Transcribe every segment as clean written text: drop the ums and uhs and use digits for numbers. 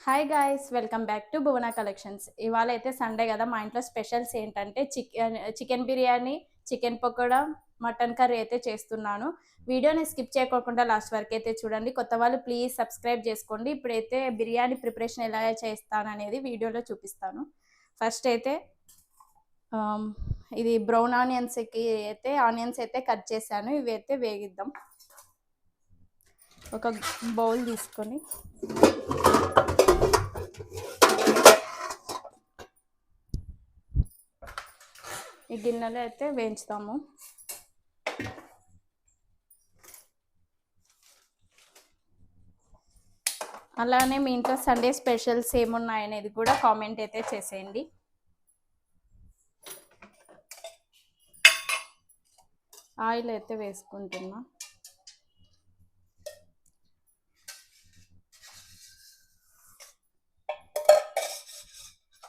Hi guys, welcome back to Bhuvana collections. ఇవాళ అయితే Sunday కదా, మా ఇంట్లో స్పెషల్స్ ఏంటంటే chicken biryani, chicken pakoda, mutton curry అయితే చేస్తున్నాను. వీడియోని స్కిప్ చేయకుండా లాస్ట్ వరకు అయితే చూడండి. కొత్త వాళ్ళు ప్లీజ్ సబ్స్క్రైబ్ చేసుకోండి. ఇప్పుడైతే బిర్యానీ ప్రిపరేషన్ ఎలా చేస్తాను అనేది వీడియోలో చూపిస్తాను. ఫస్ట్ అయితే ఆమ్, ఇది బ్రౌన్ ఆనియన్స్కి అయితే ఆనియన్స్ అయితే కట్ చేశాను. ఇవి అయితే వేగిద్దాం. ఒక బౌల్ తీసుకొని ఈ గిన్నెలో అయితే వేయించుతాము. అలానే మీ ఇంట్లో సండే స్పెషల్స్ ఏమున్నాయనేది కూడా కామెంట్ అయితే చేసేయండి. ఆయిల్ అయితే వేసుకుంటున్నా.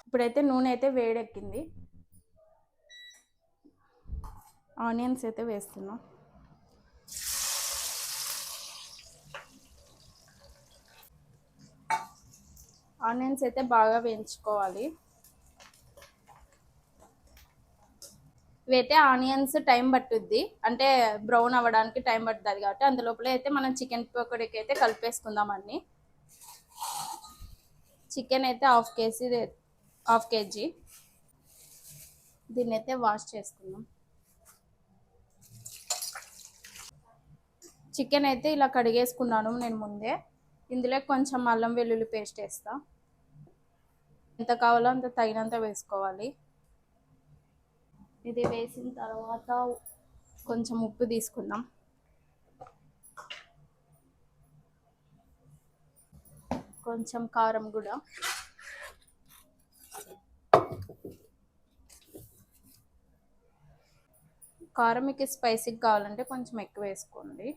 ఇప్పుడైతే నూనె అయితే వేడెక్కింది. ఆనియన్స్ అయితే వేస్తున్నా. ఆనియన్స్ అయితే బాగా వేయించుకోవాలి. ఇవైతే ఆనియన్స్ టైం పట్టుద్ది, అంటే బ్రౌన్ అవ్వడానికి టైం పడుతుంది కాబట్టి అందులోపల అయితే మనం చికెన్ పకోడీకి అయితే కలిపేసుకుందాం అన్ని. చికెన్ అయితే హాఫ్ కేజీ. దీన్ని అయితే వాష్ చేసుకుందాం. చికెన్ అయితే ఇలా కడిగేసుకున్నాను నేను ముందే. ఇందులో కొంచెం అల్లం వెల్లుల్లి పేస్ట్ వేస్తా. ఎంత కావాలో అంత తగినంత వేసుకోవాలి. ఇది వేసిన తర్వాత కొంచెం ఉప్పు తీసుకుందాం. కొంచెం కారం కూడా. కారం మీకు స్పైసీగా కావాలంటే కొంచెం ఎక్కువ వేసుకోండి.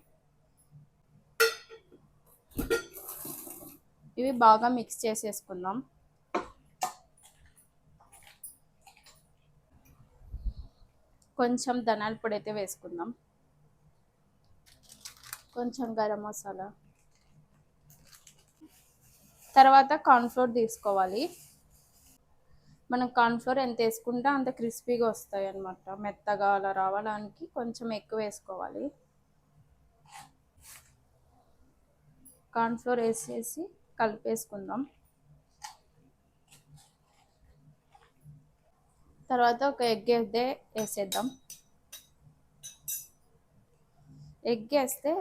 ఇవి బాగా మిక్స్ చేసేసుకుందాం. కొంచెం ధనియాల పొడి అయితే వేసుకుందాం. కొంచెం గరం మసాలా. తర్వాత కార్న్ఫ్లోర్ తీసుకోవాలి. మనం కార్న్ఫ్లోర్ ఎంత వేసుకుంటే అంత క్రిస్పీగా వస్తాయి అన్నమాట. మెత్తగా అలా రావడానికి కొంచెం ఎక్కువ వేసుకోవాలి. కార్న్ఫ్లోర్ వేసేసి కలిపేసుకుందాం. తర్వాత ఒక ఎగ్ అయితే వేసేద్దాం. ఎగ్ వేస్తే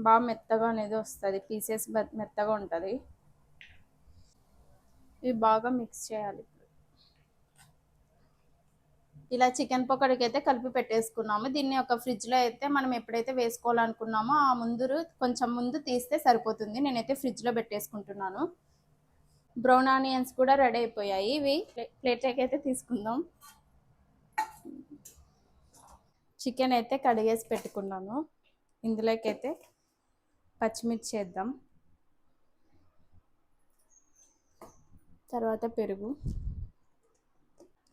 బాగా మెత్తగా అనేది వస్తుంది, పీసెస్ మెత్తగా ఉంటుంది. ఇవి బాగా మిక్స్ చేయాలి. ఇలా చికెన్ పకోడీకి అయితే కలిపి పెట్టేసుకున్నాము. దీన్ని ఒక ఫ్రిడ్జ్లో అయితే మనం ఎప్పుడైతే వేసుకోవాలనుకున్నామో ఆ కొంచెం ముందు తీస్తే సరిపోతుంది. నేనైతే ఫ్రిడ్జ్లో పెట్టేసుకుంటున్నాను. బ్రౌన్ ఆనియన్స్ కూడా రెడీ అయిపోయాయి. ఇవి ప్లేట్లోకి అయితే తీసుకుందాం. చికెన్ అయితే కడిగేసి పెట్టుకున్నాను. ఇందులోకి అయితే పచ్చిమిర్చి చేద్దాం. తర్వాత పెరుగు.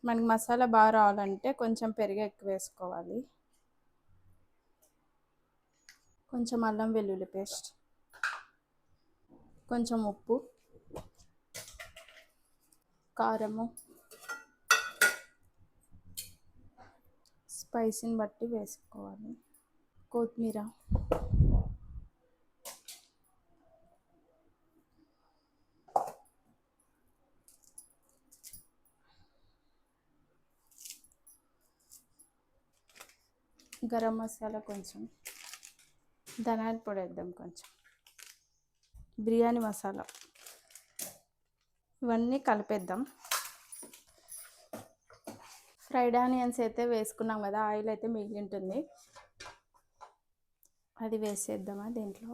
మనకి మసాలా బాగా రావాలంటే కొంచెం పెరుగు ఎక్కువ వేసుకోవాలి. కొంచెం అల్లం వెల్లుల్లి పేస్ట్, కొంచెం ఉప్పు, కారము, స్పైసీని బట్టి వేసుకోవాలి. కొత్తిమీర, గరం మసాలా, కొంచెం ధనియాల పొడి వేద్దాం, కొంచెం బిర్యానీ మసాలా. ఇవన్నీ కలిపేద్దాం. ఫ్రైడ్ ఆనియన్స్ అయితే వేసుకున్నాం కదా, ఆయిల్ అయితే మిగిలి ఉంటుంది. అది వేసేద్దామా దీంట్లో.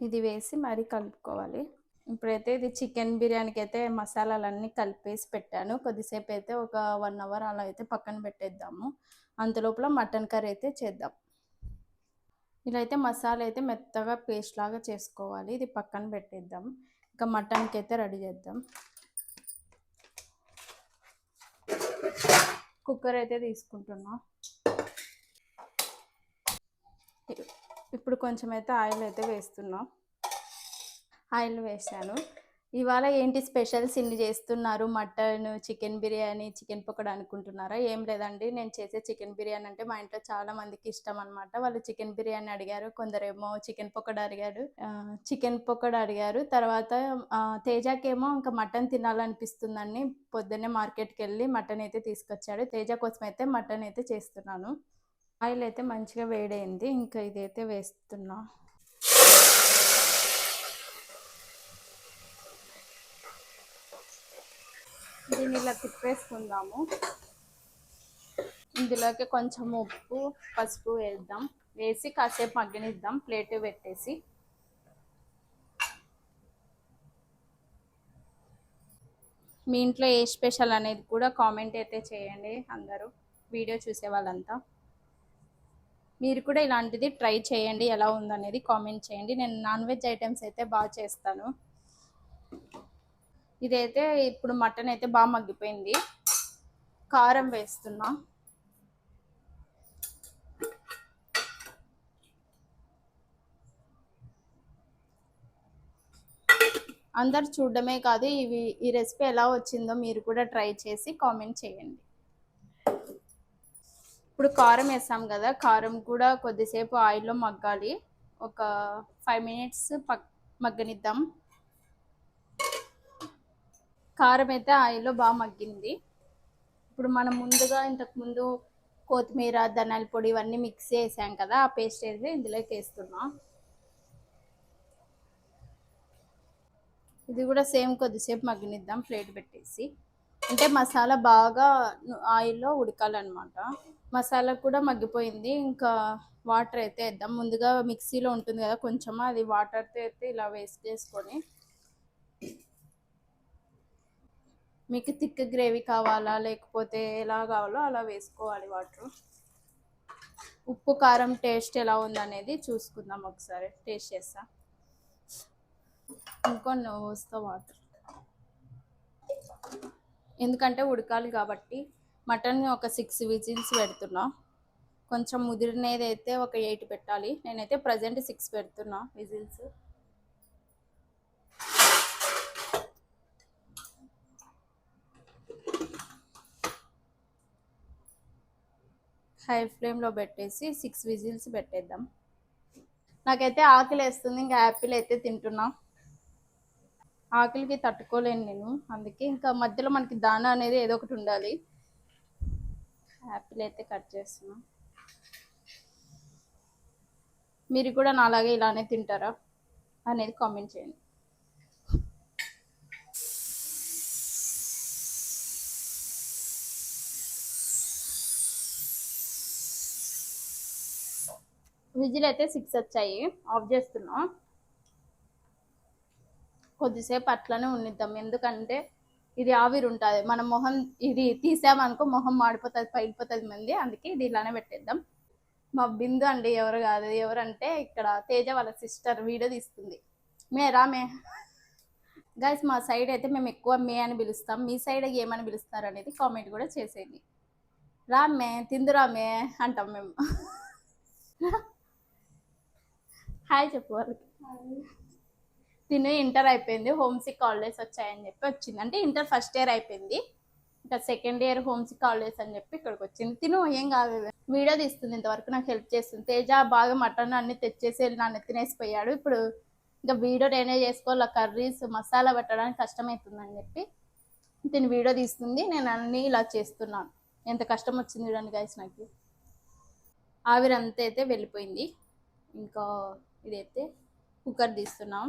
ఇది వేసి మరీ కలుపుకోవాలి. ఇప్పుడైతే ఇది చికెన్ బిర్యానీకి అయితే మసాలాలన్నీ కలిపేసి పెట్టాను. కొద్దిసేపు అయితే ఒక 1 అవర్ అలా అయితే పక్కన పెట్టేద్దాము. అంతలోపల మటన్ కర్రీ అయితే చేద్దాం. ఇలా అయితే మసాలా అయితే మెత్తగా పేస్ట్ లాగా చేసుకోవాలి. ఇది పక్కన పెట్టేద్దాం. ఇంకా మటన్కి అయితే రెడీ చేద్దాం. కుక్కర్ అయితే తీసుకుంటున్నా. ఇప్పుడు కొంచెం అయితే ఆయిల్ అయితే వేస్తున్నాం. ఆయిల్ వేసాను. ఇవాళ ఏంటి స్పెషల్స్ ఇన్ని చేస్తున్నారు, mutton, chicken biryani, chicken pakoda అనుకుంటున్నారా? ఏం లేదండి, నేను చేసే చికెన్ బిర్యానీ అంటే మా ఇంట్లో చాలా మందికి ఇష్టం అనమాట. వాళ్ళు చికెన్ బిర్యానీ అడిగారు, కొందరేమో చికెన్ పకోడా అడిగారు. తర్వాత తేజకేమో ఇంకా మటన్ తినాలనిపిస్తుందని పొద్దున్నే మార్కెట్కి వెళ్ళి మటన్ అయితే తీసుకొచ్చాడు. తేజ కోసం అయితే మటన్ అయితే చేస్తున్నాను. ఆయిల్ అయితే మంచిగా వేడైంది, ఇంకా ఇదైతే వేస్తున్నా. దీన్ని ఇలా తిప్పేసుకుందాము. ఇందులోకి కొంచెం ఉప్పు, పసుపు వేద్దాం. వేసి కాసేపు మగ్గనిద్దాం ప్లేట్ పెట్టేసి. మీ ఇంట్లో ఏ స్పెషల్ అనేది కూడా కామెంట్ అయితే చేయండి అందరూ, వీడియో చూసే వాళ్ళంతా. మీరు కూడా ఇలాంటిది ట్రై చేయండి, ఎలా ఉందనేది కామెంట్ చేయండి. నేను నాన్ వెజ్ ఐటమ్స్ అయితే బాగా చేస్తాను. ఇదైతే ఇప్పుడు మటన్ అయితే బాగా మగ్గిపోయింది. కారం వేస్తున్నా. అందరు చూడడమే కాదు, ఈ రెసిపీ ఎలా వచ్చిందో మీరు కూడా ట్రై చేసి కామెంట్ చేయండి. ఇప్పుడు కారం వేసాం కదా, కారం కూడా కొద్దిసేపు ఆయిల్లో మగ్గాలి. ఒక 5 మినిట్స్ మగ్గనిద్దాం. కారం అయితే ఆయిల్లో బాగా మగ్గింది. ఇప్పుడు మనం ముందుగా ఇంతకుముందు కొత్తిమీర, ధనియాల పొడి ఇవన్నీ మిక్స్ చేసాం కదా, ఆ పేస్ట్ అయితే ఇందులోకి వేస్తున్నాం. ఇది కూడా సేమ్ కొద్దిసేపు మగ్గనిద్దాం ప్లేట్ పెట్టేసి. అంటే మసాలా బాగా ఆయిల్లో ఉడకాలన్నమాట. మసాలా కూడా మగ్గిపోయింది. ఇంకా వాటర్ అయితే వేద్దాం. ముందుగా మిక్సీలో ఉంటుంది కదా కొంచెం, అది వాటర్తో అయితే ఇలా వేస్ట్ చేసుకొని. మీకు థిక్ గ్రేవీ కావాలా లేకపోతే ఎలా కావాలో అలా వేసుకోవాలి వాటర్. ఉప్పు కారం టేస్ట్ ఎలా ఉందనేది చూసుకుందాం ఒకసారి. టేస్ట్ చేస్తా. ఇంకొన్ని వస్తా వాటర్, ఎందుకంటే ఉడకాలి కాబట్టి. మటన్ ఒక 6 విజిల్స్ పెడుతున్నా. కొంచెం ముదిరినది అయితే ఒక 8 పెట్టాలి. నేనైతే ప్రజెంట్ 6 పెడుతున్నా విజిల్స్. హై ఫ్లేమ్లో పెట్టేసి 6 విజిల్స్ పెట్టేద్దాం. నాకైతే ఆకలి వేస్తుంది, ఇంకా యాపిల్ అయితే తింటున్నా. ఆకలికి తట్టుకోలేను నేను, అందుకే ఇంకా మధ్యలో మనకి దానా అనేది ఏదో ఒకటి ఉండాలి. యాపిల్ అయితే కట్ చేస్తున్నా. మీరు కూడా నాలాగే ఇలానే తింటారా అనేది కామెంట్ చేయండి. విజిల్ అయితే 6 వచ్చాయి, ఆఫ్ చేస్తున్నా. కొద్దిసేపు అట్లనే ఉండిద్దాం, ఎందుకంటే ఇది ఆవిరి ఉంటుంది. మన మొహం ఇది తీసామనుకో మొహం మాడిపోతుంది, పగిలిపోతుంది మంది. అందుకే ఇది ఇలానే పెట్టేద్దాం. మా బిందు అండి, ఎవరు కాదు. ఎవరంటే ఇక్కడ తేజ వాళ్ళ సిస్టర్ వీడియో తీస్తుంది. మే రామే గైస్. మా సైడ్ అయితే మేము ఎక్కువ మే అని పిలుస్తాం. మీ సైడ్ ఏమని పిలుస్తారు అనేది కామెంట్ కూడా చేసేది. రామే తిందురామే అంటాం మేము. హాయ్ చెప్పు వాళ్ళకి. తిను ఇంటర్ అయిపోయింది, హోమ్ సిక్ హాలిడేస్ వచ్చాయని చెప్పి వచ్చింది. అంటే ఇంటర్ ఫస్ట్ ఇయర్ అయిపోయింది, ఇంకా second year homesick holidays అని చెప్పి ఇక్కడికి వచ్చింది. తిను ఏం కాదు, వీడియో తీస్తుంది, ఇంతవరకు నాకు హెల్ప్ చేస్తుంది. తేజ బాగా మటన్ అన్ని తెచ్చేసి నన్ను తినేసిపోయాడు. ఇప్పుడు ఇంకా వీడియో నేనే చేసుకోవాలి, కర్రీస్ మసాలా పెట్టడానికి కష్టమవుతుందని చెప్పి తిని వీడియో తీస్తుంది. నేను అన్నీ ఇలా చేస్తున్నాను. ఎంత కష్టం వచ్చింది చూడండి గైస్ నాకు. ఆవిరంతా అయితే వెళ్ళిపోయింది. ఇంకా ఇదైతే కుక్కర్ తీస్తున్నాం.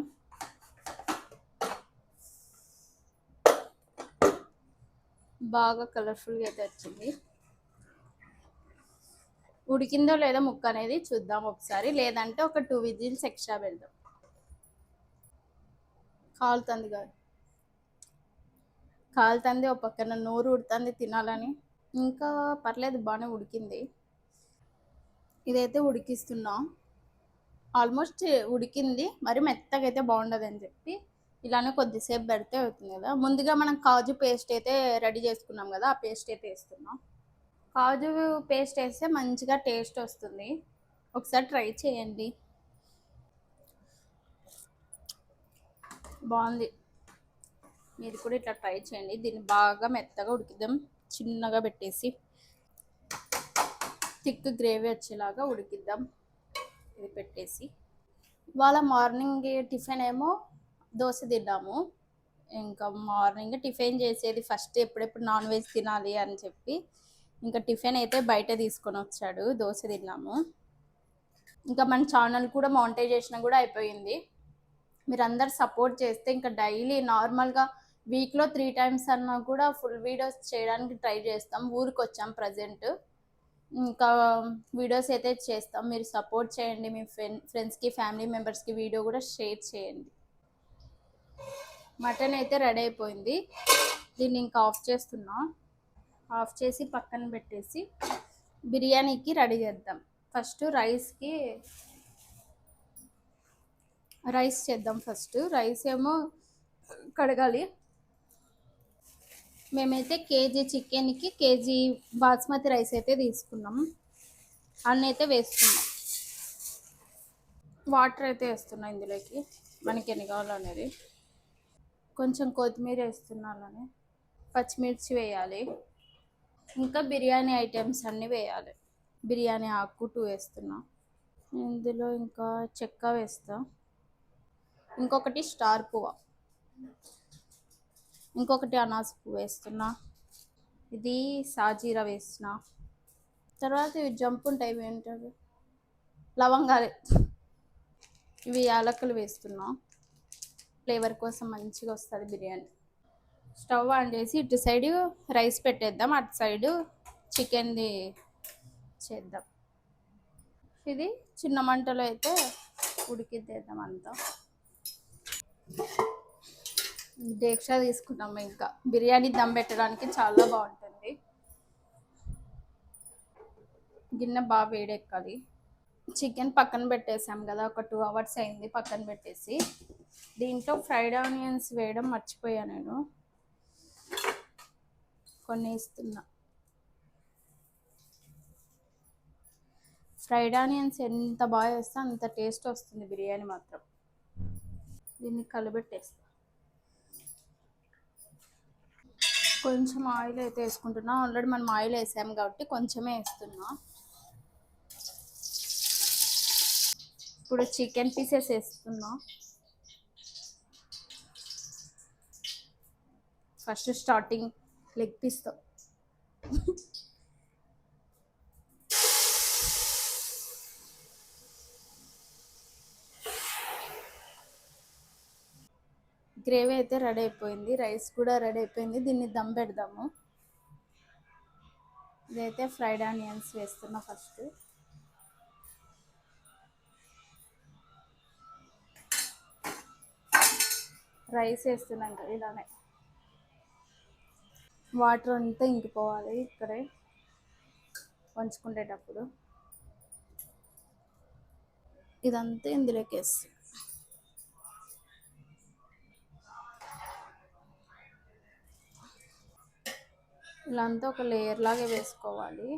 బాగా కలర్ఫుల్గా అయితే వచ్చింది. ఉడికిందో లేదో ముక్క అనేది చూద్దాం ఒకసారి, లేదంటే ఒక 2 విజిల్స్ ఎక్స్ట్రా పెడదాం. కాలుతుంది ఒక పక్కన, నోరు ఉడుతుంది తినాలని. ఇంకా పర్లేదు, బాగానే ఉడికింది. ఇదైతే ఉడికిస్తున్నాం. ఆల్మోస్ట్ ఉడికింది, మరి మెత్తగా అయితే బాగుండదు అని చెప్పి ఇలానే కొద్దిసేపు పెడితే అవుతుంది కదా. ముందుగా మనం కాజు పేస్ట్ అయితే రెడీ చేసుకున్నాం కదా, ఆ పేస్ట్ అయితే వేస్తున్నాం. కాజు పేస్ట్ వేస్తే మంచిగా టేస్ట్ వస్తుంది, ఒకసారి ట్రై చేయండి. బాగుంది. మీరు కూడా ఇట్లా ట్రై చేయండి. దీన్ని బాగా మెత్తగా ఉడికిద్దాం, చిన్నగా పెట్టేసి థిక్ గ్రేవీ వచ్చేలాగా ఉడికిద్దాం. ఇది పెట్టేసి ఇవాళ మార్నింగ్ టిఫిన్ ఏమో దోశ తిన్నాము. ఇంకా మార్నింగ్ టిఫిన్ చేసేది ఫస్ట్ ఎప్పుడెప్పుడు నాన్ వెజ్ తినాలి అని చెప్పి ఇంకా టిఫిన్ అయితే బయట తీసుకొని వచ్చాడు, దోశ తిన్నాము. ఇంకా మన ఛానల్ కూడా మానిటైజేషన్ కూడా అయిపోయింది. మీరు అందరు సపోర్ట్ చేస్తే ఇంకా డైలీ నార్మల్గా వీక్లో 3 times అన్నా కూడా ఫుల్ వీడియోస్ చేయడానికి ట్రై చేస్తాం. ఊరికి వచ్చాం ప్రజెంట్, ఇంకా వీడియోస్ అయితే చేస్తాం. మీరు సపోర్ట్ చేయండి, మీ ఫ్రెండ్స్కి ఫ్యామిలీ మెంబర్స్కి వీడియో కూడా షేర్ చేయండి. మటన్ అయితే రెడీ అయిపోయింది. దీన్ని ఇంకా ఆఫ్ చేస్తున్నా. ఆఫ్ చేసి పక్కన పెట్టేసి బిర్యానీకి రెడీ చేద్దాం. ఫస్ట్ రైస్ చేద్దాం. ఫస్ట్ రైస్ ఏమో కడగాలి. మేమైతే కేజీ చికెన్కి కేజీ బాస్మతి రైస్ అయితే తీసుకున్నాం. అన్నీ అయితే వేసుకున్నాం. వాటర్ అయితే వేస్తున్నా ఇందులోకి మనకి ఎన్ని కావాలనేది. కొంచెం కొత్తిమీర వేస్తున్నాను, పచ్చిమిర్చి వేయాలి, ఇంకా బిర్యానీ ఐటమ్స్ అన్నీ వేయాలి. బిర్యానీ ఆకు 2 వేస్తున్నా. ఇందులో ఇంకా చెక్క వేస్తా, ఇంకొకటి స్టార్ పువ్వు, ఇంకొకటి అనాస పువ్వు వేస్తున్నా. ఇది సాజీరా వేస్తున్నా. తర్వాత ఇవి జంపు ఉంటాయి, ఇవి ఏంటవి లవంగాలు, ఇవి యాలకులు వేస్తున్నా. ఫ్లేవర్ కోసం మంచిగా వస్తుంది బిర్యానీ. స్టవ్ ఆన్ చేసి ఇటు సైడ్ రైస్ పెట్టేద్దాం, అటు సైడు చికెన్ది చేద్దాం. ఇది చిన్న మంటలో అయితే ఉడికిద్దేద్దాం అంతా. డేక్షా తీసుకున్నాము. ఇంకా బిర్యానీ దమ్ పెట్టడానికి చాలా బాగుంటుంది. గిన్నె బాగా వేడెక్కాలి. చికెన్ పక్కన పెట్టేసాం కదా, ఒక 2 hours అయింది పక్కన పెట్టేసి. దీంట్లో ఫ్రైడ్ ఆనియన్స్ వేయడం మర్చిపోయా నేను, కొన్ని వేస్తున్నా. ఫ్రైడ్ ఆనియన్స్ ఎంత బాగా వేస్తే అంత టేస్ట్ వస్తుంది బిర్యానీ మాత్రం. దీన్ని కలబెట్టేస్తా. కొంచెం ఆయిల్ అయితే వేసుకుంటున్నా. ఆల్రెడీ మనం ఆయిల్ వేసాము కాబట్టి కొంచెమే వేస్తున్నా. ఇప్పుడు చికెన్ పీసెస్ వేస్తున్నా. ఫస్ట్ స్టార్టింగ్ లెగ్ పీస్తో. గ్రేవీ అయితే రెడీ అయిపోయింది, రైస్ కూడా రెడీ అయిపోయింది. దీన్ని దమ్ పెడదాము. ఇదైతే ఫ్రైడ్ ఆనియన్స్ వేస్తున్నా. ఫస్ట్ రైస్ వేస్తున్నాం కదా, ఇలానే వాటర్ అంతా ఇంకిపోవాలి ఇక్కడే వంచుకునేటప్పుడు. ఇదంతా ఇందులోకి వేస్తాం. ఇలా అంతా ఒక లేయర్ లాగా వేసుకోవాలి.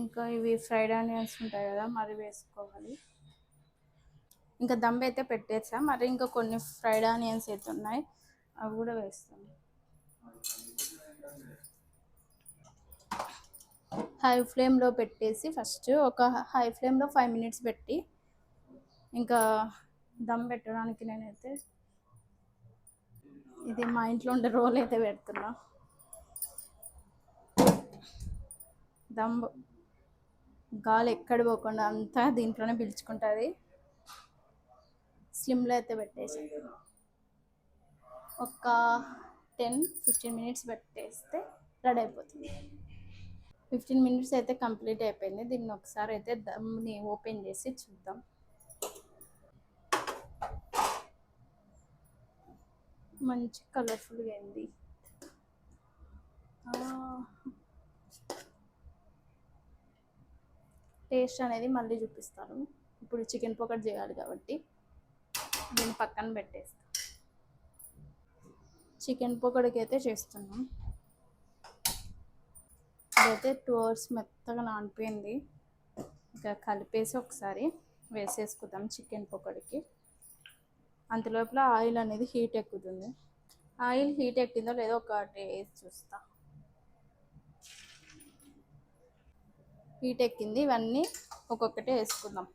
ఇంకా ఇవి ఫ్రైడ్ ఆనియన్స్ ఉంటాయి కదా, మరి వేసుకోవాలి. ఇంకా దమ్ అయితే పెట్టేసా, మరి ఇంకా కొన్ని ఫ్రైడ్ ఆనియన్స్ అయితే ఉన్నాయి, అవి కూడా వేస్తాను. హై ఫ్లేమ్లో పెట్టేసి ఫస్ట్ ఒక హై ఫ్లేమ్లో 5 minutes పెట్టి ఇంకా దమ్ పెట్టడానికి నేనైతే ఇది మా ఇంట్లో ఉండే రోల్ అయితే పెడుతున్నా. దమ్ గాలి ఎక్కడ పోకుండా అంతా దీంట్లోనే పిలుచుకుంటుంది. స్లిమ్లో అయితే పెట్టేసి ఒక 10-15 minutes పెట్టేస్తే రెడీ అయిపోతుంది. 15 minutes అయితే కంప్లీట్ అయిపోయింది. దీన్ని ఒకసారి అయితే దమ్ని ఓపెన్ చేసి చూద్దాం. మంచి కలర్ఫుల్గా అయింది. టేస్ట్ అనేది మళ్ళీ చూపిస్తాను. ఇప్పుడు చికెన్ పకోడీ చేయాలి కాబట్టి దీన్ని పక్కన పెట్టేస్తాను. చికెన్ పకోడీకి అయితే చేస్తున్నాం. ఇదైతే 2 hours మెత్తగా నానిపోయింది. ఇంకా కలిపేసి ఒకసారి వేసేసుకుందాం చికెన్ పకోడీకి. అంతలోపల ఆయిల్ అనేది హీట్ ఎక్కుతుంది. ఆయిల్ హీట్ ఎక్కిందో లేదో ఒకటి వేసి చూస్తా. హీట్ ఎక్కింది. ఇవన్నీ ఒక్కొక్కటి వేసుకుందాం.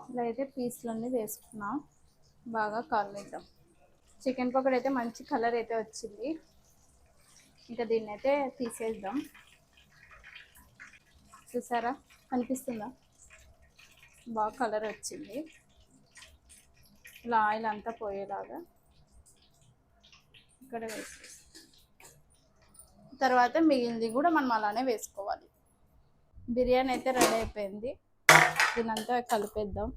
ఇలా అయితే పీస్లన్నీ వేసుకున్నాం. బాగా కాలనిద్దాం. చికెన్ పకోడీ అయితే మంచి కలర్ అయితే వచ్చింది. ఇంకా దీన్ని అయితే తీసేద్దాం. చూసారా, కనిపిస్తుందా? బాగా కలర్ వచ్చింది. ఇలా ఆయిల్ అంతా పోయేలాగా ఇక్కడ వేసేసి తర్వాత మిగిలింది కూడా మనం అలానే వేసుకోవాలి. బిర్యానీ అయితే రెడీ అయిపోయింది. దీనంతా కలిపేద్దాం.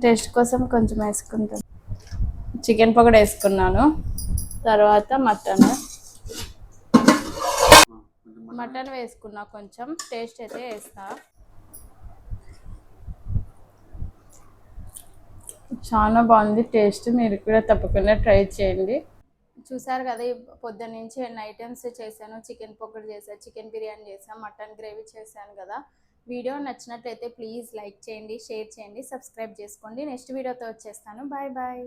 టేస్ట్ కోసం కొంచెం వేసుకుంటాను. చికెన్ పకోడీ వేసుకున్నాను. తర్వాత మటన్ వేసుకున్నా. కొంచెం టేస్ట్ అయితే వేస్తా. చాలా బాగుంది టేస్ట్. మీరు కూడా తప్పకుండా ట్రై చేయండి. చూసారు కదా, పొద్దున్న నుంచి ఎన్ని ఐటమ్స్ చేశాను. చికెన్ పకోడీ చేశాను, చికెన్ బిర్యానీ చేశాను, మటన్ గ్రేవీ చేశాను కదా. వీడియో నచ్చినట్లయితే ప్లీజ్ లైక్ చేయండి, షేర్ చేయండి, సబ్స్క్రైబ్ చేసుకోండి. నెక్స్ట్ వీడియోతో వచ్చేస్తాను. Bye bye.